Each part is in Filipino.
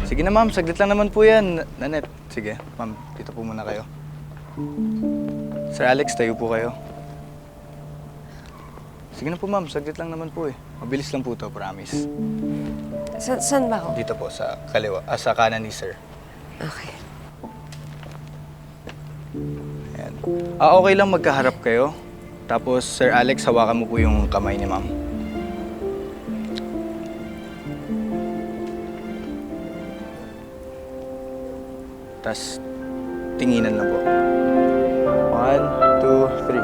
Sige na ma'am, saglit lang naman po yan. Nanette, sige. Ma'am, dito po muna kayo. Sir Alex, tayo po kayo. Sige na po ma'am, saglit lang naman po eh. Mabilis lang po to, promise. Saan ba ako? Dito po, sa kaliwa, sa kanan ni sir. Okay. Ayan. Okay lang magkaharap kayo. Tapos, Sir Alex, hawakan mo po yung kamay ni ma'am. Tapos, tinginan lang po. 1, 2, 3.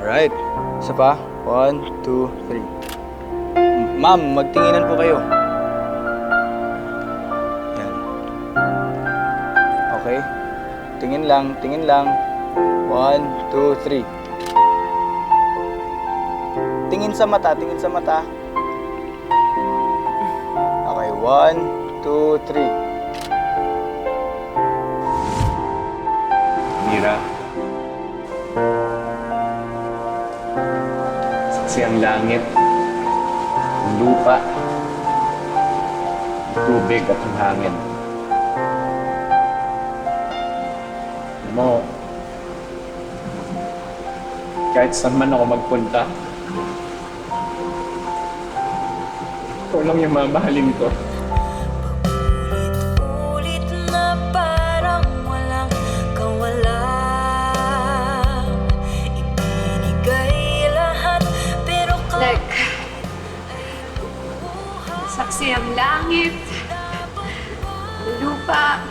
Alright. Isa pa. 1, 2, 3. Ma'am, magtinginan po kayo. Yan. Okay. Tingin lang, tingin lang. 1, 2, 3. Tingin sa mata, tingin sa mata. Okay, 1, 2, 3. Mira. Saksi ang langit, ang lupa, ang tubig at ang hangin. Alam mo, kahit saan man ako magpunta, ikaw lang yung mamahalin ko. Ulit na parang walang kawalan. Ibinigay lahat pero Nek, saksi ang langit, ang lupa,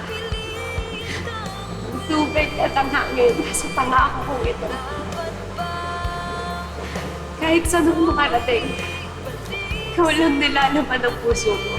ang tubig at ang hangin sa pangako kong ito. Kahit saan ako makarating, ikaw lang nilalaman ang puso mo.